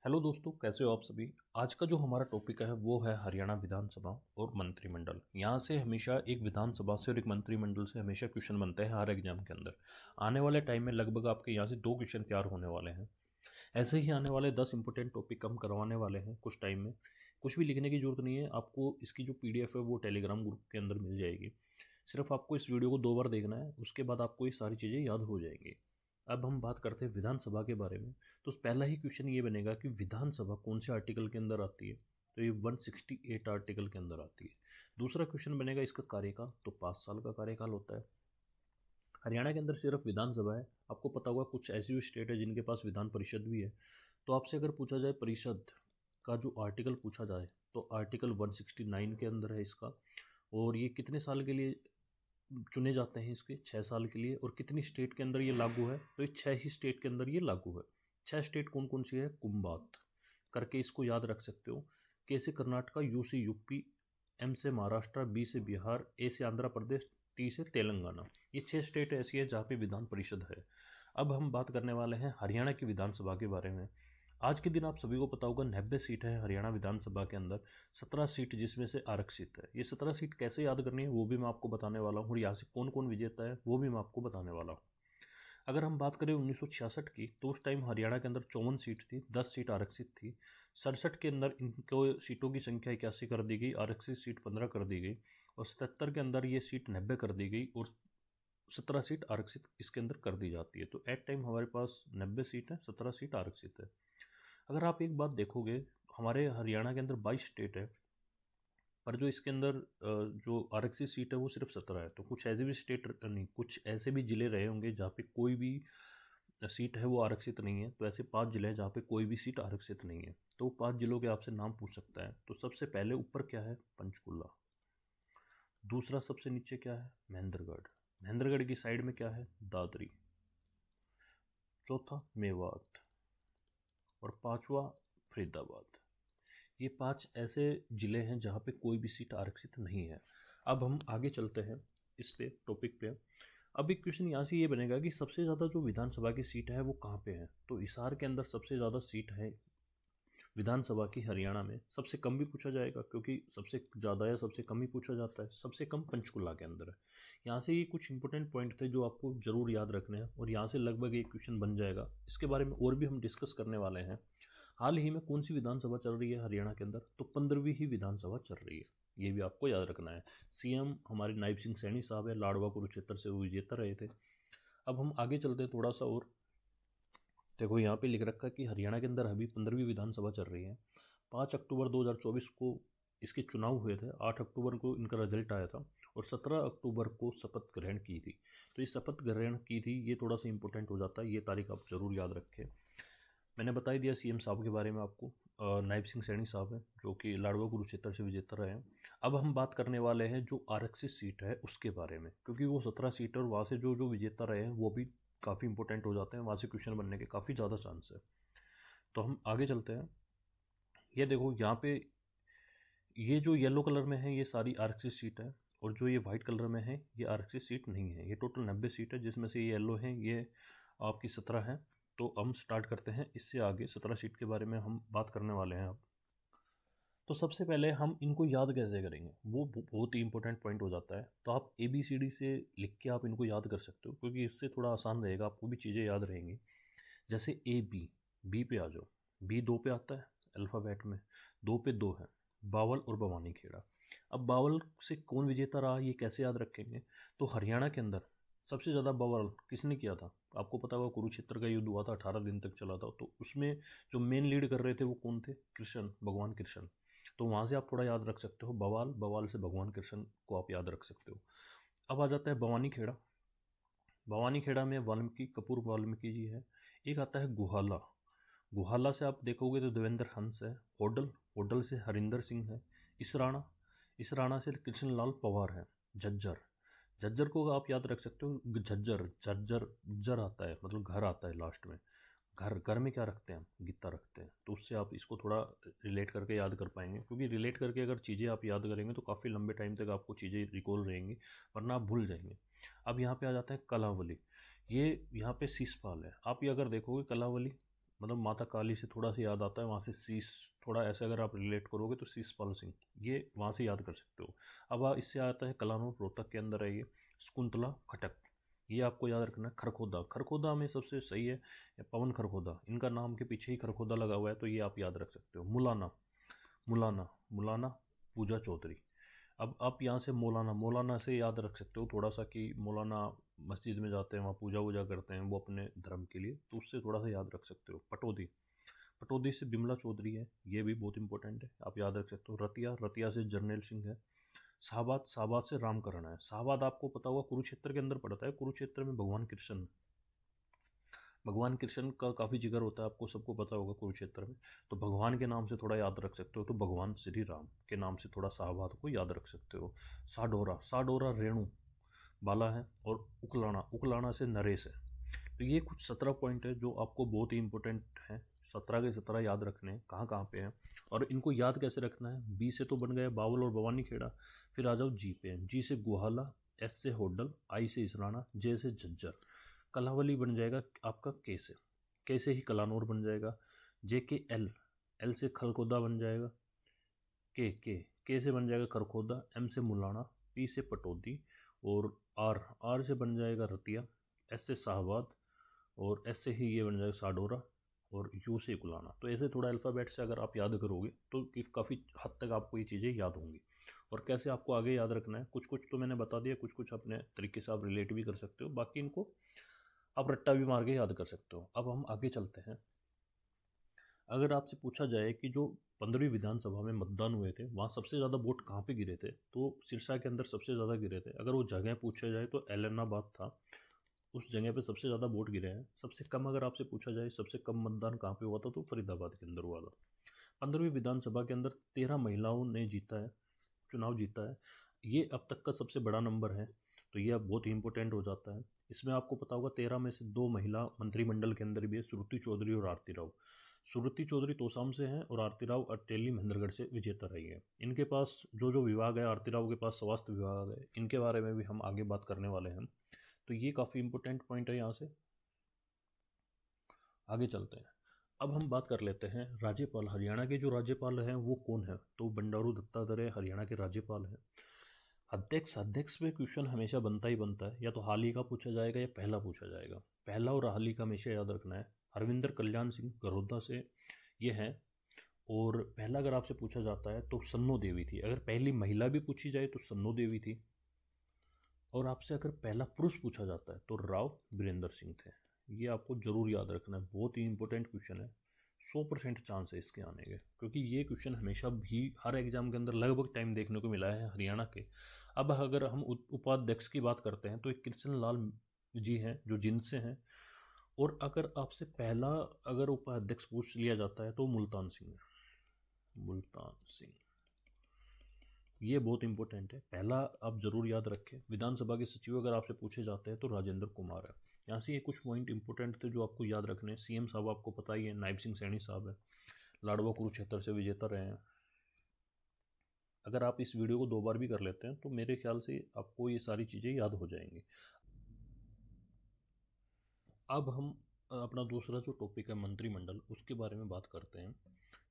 Hello दोस्तों, कैसे हो आप सभी। आज का जो हमारा टॉपिक है वो है हरियाणा विधानसभा और मंत्रिमंडल। यहाँ से हमेशा एक विधानसभा से और एक मंत्रिमंडल से हमेशा क्वेश्चन बनते हैं हर एग्जाम के अंदर। आने वाले टाइम में लगभग आपके यहाँ से 2 क्वेश्चन तैयार होने वाले हैं। ऐसे ही आने वाले 10 इंपॉर्टेंट टॉपिक हम करवाने वाले हैं कुछ टाइम में। कुछ भी लिखने की जरूरत नहीं है आपको, इसकी जो PDF है वो टेलीग्राम ग्रुप के अंदर मिल जाएगी। सिर्फ आपको इस वीडियो को 2 बार देखना है, उसके बाद आपको ये सारी चीज़ें याद हो जाएंगी। अब हम बात करते हैं विधानसभा के बारे में। तो पहला ही क्वेश्चन ये बनेगा कि विधानसभा कौन से आर्टिकल के अंदर आती है। तो ये 168 आर्टिकल के अंदर आती है। दूसरा क्वेश्चन बनेगा इसका कार्यकाल, तो 5 साल का कार्यकाल होता है। हरियाणा के अंदर सिर्फ विधानसभा है। आपको पता होगा कुछ ऐसी भी स्टेट है जिनके पास विधान परिषद भी है। तो आपसे अगर पूछा जाए परिषद का जो आर्टिकल पूछा जाए, तो आर्टिकल 169 के अंदर है इसका। और ये कितने साल के लिए चुने जाते हैं, इसके 6 साल के लिए। और कितनी स्टेट के अंदर ये लागू है, तो ये 6 ही स्टेट के अंदर ये लागू है। 6 स्टेट कौन कौन सी है, कुंबात करके इसको याद रख सकते हो। के से कर्नाटका, यू से यूपी, एम से महाराष्ट्र, बी से बिहार, ए से आंध्र प्रदेश, टी से तेलंगाना। ये 6 स्टेट ऐसी है जहाँ पे विधान परिषद है। अब हम बात करने वाले हैं हरियाणा की विधानसभा के बारे में। आज के दिन आप सभी को पता होगा 90 सीट है हरियाणा विधानसभा के अंदर। 17 सीट जिसमें से आरक्षित है। ये 17 सीट कैसे याद करनी है वो भी मैं आपको बताने वाला हूँ, और यहाँ से कौन कौन विजेता है वो भी मैं आपको बताने वाला हूँ। अगर हम बात करें 1966 की, तो उस टाइम हरियाणा के अंदर 54 सीट थी, 10 सीट आरक्षित थी। 67 के अंदर इनको सीटों की संख्या 81 कर दी गई, आरक्षित सीट 15 कर दी गई। और 77 के अंदर ये सीट 90 कर दी गई, और 17 सीट आरक्षित इसके अंदर कर दी जाती है। तो एट टाइम हमारे पास 90 सीट है, 17 सीट आरक्षित है। अगर आप एक बात देखोगे, हमारे हरियाणा के अंदर 22 स्टेट है, पर जो इसके अंदर जो आरक्षित सीट है वो सिर्फ 17 है। तो कुछ ऐसे भी स्टेट नहीं, कुछ ऐसे भी ज़िले रहे होंगे जहाँ पे कोई भी सीट है वो आरक्षित नहीं है। तो ऐसे 5 ज़िले हैं जहाँ पे कोई भी सीट आरक्षित नहीं है। तो 5 ज़िलों के आपसे नाम पूछ सकता है। तो सबसे पहले ऊपर क्या है, पंचकुला। दूसरा सबसे नीचे क्या है, महेंद्रगढ़। महेंद्रगढ़ की साइड में क्या है, दादरी। चौथा मेवात। और पांचवा फरीदाबाद। ये 5 ऐसे ज़िले हैं जहाँ पे कोई भी सीट आरक्षित नहीं है। अब हम आगे चलते हैं इस पे टॉपिक पे। अब एक क्वेश्चन यहाँ से ये बनेगा कि सबसे ज़्यादा जो विधानसभा की सीट है वो कहाँ पे है। तो हिसार के अंदर सबसे ज़्यादा सीट है विधानसभा की हरियाणा में। सबसे कम भी पूछा जाएगा क्योंकि सबसे ज़्यादा या सबसे कम ही पूछा जाता है। सबसे कम पंचकुला के अंदर है। यहाँ से ये कुछ इंपॉर्टेंट पॉइंट थे जो आपको ज़रूर याद रखने हैं, और यहाँ से लगभग एक क्वेश्चन बन जाएगा। इसके बारे में और भी हम डिस्कस करने वाले हैं। हाल ही में कौन सी विधानसभा चल रही है हरियाणा के अंदर, तो 15वीं ही विधानसभा चल रही है। ये भी आपको याद रखना है। सीएम हमारे नायब सिंह सैनी साहब है, लाडवा कुरुक्षेत्र से वो विजेता रहे थे। अब हम आगे चलते हैं थोड़ा सा और। देखो यहाँ पे लिख रखा है कि हरियाणा के अंदर अभी 15वीं विधानसभा चल रही है। 5 अक्टूबर 2024 को इसके चुनाव हुए थे। 8 अक्टूबर को इनका रिजल्ट आया था, और 17 अक्टूबर को शपथ ग्रहण की थी। तो ये शपथ ग्रहण की थी, ये थोड़ा सा इंपॉर्टेंट हो जाता है। ये तारीख आप जरूर याद रखें। मैंने बता ही दिया सीएम साहब के बारे में आपको। नायब सिंह सैनी साहब हैं जो कि लाडवा कुरुक्षेत्र से विजेता रहे हैं। अब हम बात करने वाले हैं जो आरक्षित सीट है उसके बारे में, क्योंकि वो 17 सीट और वहाँ से जो जो विजेता रहे हैं वो भी काफ़ी इंपॉर्टेंट हो जाते हैं। वहाँ से क्वेश्चन बनने के काफ़ी ज़्यादा चांस है। तो हम आगे चलते हैं। ये देखो यहाँ पे ये जो येलो कलर में है ये सारी आरक्षित सीट है, और जो ये वाइट कलर में है ये आरक्षित सीट नहीं है। ये टोटल 90 सीट है, जिसमें से ये येलो है ये आपकी 17 है। तो हम स्टार्ट करते हैं इससे आगे। 17 सीट के बारे में हम बात करने वाले हैं अब। तो सबसे पहले हम इनको याद कैसे करेंगे, वो बहुत ही इंपॉर्टेंट पॉइंट हो जाता है। तो आप ABCD से लिख के आप इनको याद कर सकते हो, क्योंकि इससे थोड़ा आसान रहेगा, आपको भी चीज़ें याद रहेंगी। जैसे बी पे आ जाओ। बी 2 पे आता है अल्फ़ाबेट में। 2 पे 2 है, बावल और भवानी खेड़ा। अब बावल से कौन विजेता रहा ये कैसे याद रखेंगे। तो हरियाणा के अंदर सबसे ज़्यादा बावल किसने किया था, आपको पता होगा कुरुक्षेत्र का युद्ध हुआ था, 18 दिन तक चला था। तो उसमें जो मेन लीड कर रहे थे वो कौन थे, कृष्ण, भगवान कृष्ण। तो वहाँ से आप थोड़ा याद रख सकते हो, बवाल, बवाल से भगवान कृष्ण को आप याद रख सकते हो। अब आ जाता है भवानी खेड़ा। भवानी खेड़ा में वाल्मीकि, कपूर वाल्मीकि जी है। एक आता है गुहाला। गुहाला से आप देखोगे तो देवेंद्र हंस है। होडल, होडल से हरिंदर सिंह है। इसराना, इसराना से कृष्णलाल पवार है। झज्जर, झज्जर को आप याद रख सकते हो, झज्जर, झज्जर, जर आता है मतलब घर आता है लास्ट में। घर, घर में क्या रखते हैं हम, गीता रखते हैं। तो उससे आप इसको थोड़ा रिलेट करके याद कर पाएंगे, क्योंकि रिलेट करके अगर चीज़ें आप याद करेंगे तो काफ़ी लंबे टाइम तक आपको चीज़ें रिकॉल रहेंगी, वरना आप भूल जाएंगे। अब यहाँ पे आ जाता है कलावली। ये यहाँ पे शिषपाल है। आप ये अगर देखोगे कलावली, मतलब माता काली से थोड़ा सा याद आता है, वहाँ से शीश, थोड़ा ऐसे अगर आप रिलेट करोगे तो शीशपाल सिंह, ये वहाँ से याद कर सकते हो। अब इससे आता है कलानौर, रोहतक के अंदर है ये। शकुंतला खटक, ये आपको याद रखना है। खरखोदा, खरखोदा में सबसे सही है पवन खरखोदा, इनका नाम के पीछे ही खरखोदा लगा हुआ है, तो ये आप याद रख सकते हो। मुलाना, मुलाना, मुलाना पूजा चौधरी। अब आप यहाँ से मौलाना, मौलाना से याद रख सकते हो थोड़ा सा कि मौलाना मस्जिद में जाते हैं, वहाँ पूजा वूजा करते हैं वो अपने धर्म के लिए, तो उससे थोड़ा सा याद रख सकते हो। पटौदी, पटौदी से बिमला चौधरी है, ये भी बहुत इंपॉर्टेंट है, आप याद रख सकते हो। रतिया, रतिया से जर्नैल सिंह है। शाहबाद, शाहबाद से रामकरण है। शाहबाद आपको पता होगा कुरुक्षेत्र के अंदर पड़ता है, कुरुक्षेत्र में भगवान कृष्ण, भगवान कृष्ण का काफ़ी जिक्र होता है, आपको सबको पता होगा कुरुक्षेत्र में, तो भगवान के नाम से थोड़ा याद रख सकते हो, तो भगवान श्री राम के नाम से थोड़ा शाहबाद को याद रख सकते हो। साडोरा, साडोरा रेणु बाला है, और उकलाना, उकलाना से नरेश है। तो ये कुछ 17 पॉइंट है जो आपको बहुत ही इंपॉर्टेंट हैं, 17 के 17 याद रखने हैं कहाँ कहाँ पे हैं, और इनको याद कैसे रखना है। बी से तो बन गया बावल और भवानी खेड़ा, फिर आ जाओ जी पे। जी से गुहाला, एस से होडल, आई से इसराना, जे से झज्जर। कलावली बन जाएगा आपका के से ही कलानौर बन जाएगा। जे के एल, एल से खलखोदा बन जाएगा। के से बन जाएगा खरखोदा, एम से मुलाना, पी से पटौदी, और आर से बन जाएगा रतिया, एस से शाहबाद, और एस से ही ये बन जाएगा साडोरा, और यू से कुलाना। तो ऐसे थोड़ा अल्फ़ाबेट से अगर आप याद करोगे तो काफ़ी हद तक आपको ये चीज़ें याद होंगी। और कैसे आपको आगे याद रखना है, कुछ कुछ तो मैंने बता दिया, कुछ कुछ अपने तरीके से आप रिलेट भी कर सकते हो, बाकी इनको आप रट्टा भी मार के याद कर सकते हो। अब हम आगे चलते हैं। अगर आपसे पूछा जाए कि जो 15वीं विधानसभा में मतदान हुए थे वहाँ सबसे ज़्यादा वोट कहाँ पे गिरे थे, तो सिरसा के अंदर सबसे ज़्यादा गिरे थे। अगर वो जगह पूछा जाए तो एलनाबाद था, उस जगह पे सबसे ज़्यादा वोट गिरे हैं। सबसे कम अगर आपसे पूछा जाए सबसे कम मतदान कहाँ पे हुआ था, तो फरीदाबाद के अंदर हुआ था। 15वीं विधानसभा के अंदर 13 महिलाओं ने जीता है, चुनाव जीता है। ये अब तक का सबसे बड़ा नंबर है, तो ये अब बहुत ही इंपॉर्टेंट हो जाता है। इसमें आपको पता होगा 13 में से 2 महिला मंत्रिमंडल के अंदर भी है, श्रुति चौधरी और आरती राव। श्रुति चौधरी तोसाम से हैं और आरती राव अटेली महेंद्रगढ़ से विजेता रही है। इनके पास जो जो विभाग है, आरती राव के पास स्वास्थ्य विभाग है, इनके बारे में भी हम आगे बात करने वाले हैं। तो ये काफ़ी इंपॉर्टेंट पॉइंट है। यहाँ से आगे चलते हैं। अब हम बात कर लेते हैं राज्यपाल। हरियाणा के जो राज्यपाल हैं वो कौन है, तो बंडारू दत्तात्रेय हरियाणा के राज्यपाल हैं। अध्यक्ष, अध्यक्ष पे क्वेश्चन हमेशा बनता ही बनता है, या तो हाल ही का पूछा जाएगा या पहला पूछा जाएगा। पहला और हाल ही का हमेशा याद रखना है। हरविंदर कल्याण सिंह गरोदा से ये हैं। और पहला अगर आपसे पूछा जाता है तो सन्नो देवी थी। अगर पहली महिला भी पूछी जाए तो सन्नो देवी थी। और आपसे अगर पहला पुरुष पूछा जाता है तो राव वीरेंद्र सिंह थे। ये आपको ज़रूर याद रखना है, बहुत ही इंपॉर्टेंट क्वेश्चन है। 100% चांस है इसके आने के, क्योंकि ये क्वेश्चन हमेशा भी हर एग्जाम के अंदर लगभग टाइम देखने को मिला है हरियाणा के। अब अगर हम उपाध्यक्ष की बात करते हैं तो एक कृष्ण लाल जी हैं जो जिंद से हैं। और अगर आपसे पहला अगर उपाध्यक्ष पूछ लिया जाता है तो मुल्तान सिंह है, मुल्तान सिंह। ये बहुत इंपॉर्टेंट है, पहला आप जरूर याद रखें। विधानसभा के सचिव अगर आपसे पूछे जाते हैं तो राजेंद्र कुमार है। यहाँ से ये कुछ पॉइंट इंपॉर्टेंट थे जो आपको याद रखने हैं। सीएम साहब आपको पता ही है, नायब सिंह सैनी साहब है, लाडवा कुरुक्षेत्र से विजेता रहे हैं। अगर आप इस वीडियो को 2 बार भी कर लेते हैं तो मेरे ख्याल से आपको ये सारी चीज़ें याद हो जाएंगी। अब हम अपना दूसरा जो टॉपिक है मंत्रिमंडल, उसके बारे में बात करते हैं।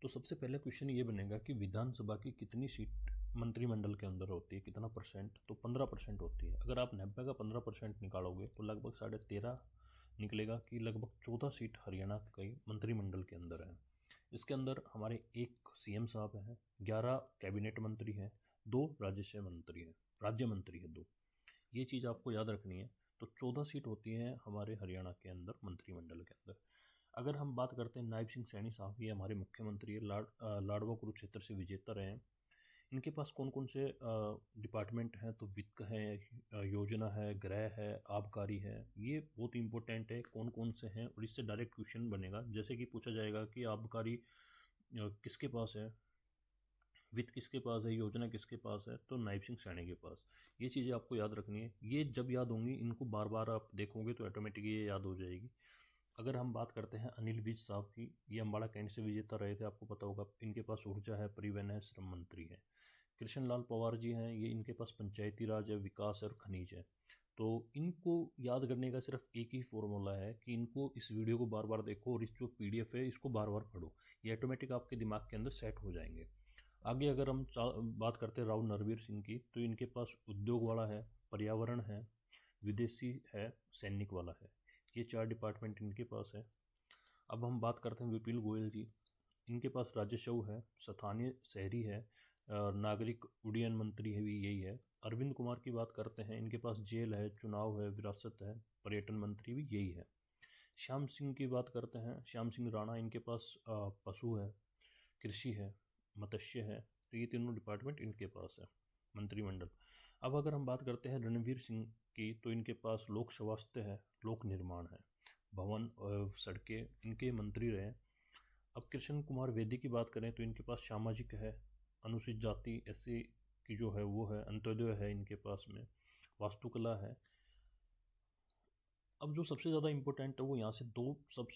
तो सबसे पहले क्वेश्चन ये बनेगा कि विधानसभा की कितनी सीट मंत्रिमंडल के अंदर होती है, कितना परसेंट, तो 15% होती है। अगर आप 90 का 15% निकालोगे तो लगभग 13.5 निकलेगा कि लगभग 14 सीट हरियाणा की मंत्रिमंडल के अंदर है। इसके अंदर हमारे 1 सीएम साहब हैं, 11 कैबिनेट मंत्री हैं, 2 राज्य मंत्री हैं 2। ये चीज़ आपको याद रखनी है। तो 14 सीट होती हैं हमारे हरियाणा के अंदर मंत्रिमंडल के अंदर। अगर हम बात करते हैं नायब सिंह सैनी साहब, ये हमारे मुख्यमंत्री है, लाडवा कुरुक्षेत्र से विजेता रहे हैं। इनके पास कौन कौन से डिपार्टमेंट हैं, तो वित्त है, योजना है, गृह है, आबकारी है। ये बहुत इंपॉर्टेंट है कौन कौन से हैं, और इससे डायरेक्ट क्वेश्चन बनेगा। जैसे कि पूछा जाएगा कि आबकारी किसके पास है, वित्त किसके पास है, योजना किसके पास है, तो नायब सिंह सैनी के पास। ये चीज़ें आपको याद रखनी है। ये जब याद होंगी, इनको बार बार आप देखोगे तो ऑटोमेटिकली ये याद हो जाएगी। अगर हम बात करते हैं अनिल विज साहब की, ये अम्बाड़ा कैंट से विजेता रहे थे, आपको पता होगा। इनके पास ऊर्जा है, परिवहन है, श्रम मंत्री है। कृष्ण लाल पवार जी हैं, ये इनके पास पंचायती राज है, विकास है और खनिज है। तो इनको याद करने का सिर्फ एक ही फॉर्मूला है कि इनको इस वीडियो को बार बार देखो और इस जो पीडीएफ है इसको बार बार पढ़ो, ये ऑटोमेटिक आपके दिमाग के अंदर सेट हो जाएंगे। आगे अगर हम बात करते हैं राव नरवीर सिंह की, तो इनके पास उद्योग वाला है, पर्यावरण है, विदेशी है, सैनिक वाला है, ये 4 डिपार्टमेंट इनके पास है। अब हम बात करते हैं विपिन गोयल जी, इनके पास राजस्व है, स्थानीय शहरी है, नागरिक उड्डयन मंत्री है भी यही है। अरविंद कुमार की बात करते हैं, इनके पास जेल है, चुनाव है, विरासत है, पर्यटन मंत्री भी यही है। श्याम सिंह की बात करते हैं, श्याम सिंह राणा, इनके पास पशु है, कृषि है, मत्स्य है, तो ये तीनों डिपार्टमेंट इनके पास है, मंत्रिमंडल। अब अगर हम बात करते हैं रणवीर सिंह की, तो इनके पास लोक स्वास्थ्य है, लोक निर्माण है, भवन और सड़कें, इनके मंत्री रहे। अब कृष्ण कुमार वेदी की बात करें तो इनके पास सामाजिक है, अनुसूचित जाति ऐसे की जो है वो है, अंत्योदय है इनके पास में, वास्तुकला है। अब जो सबसे ज़्यादा इम्पोर्टेंट है वो यहाँ से दो सब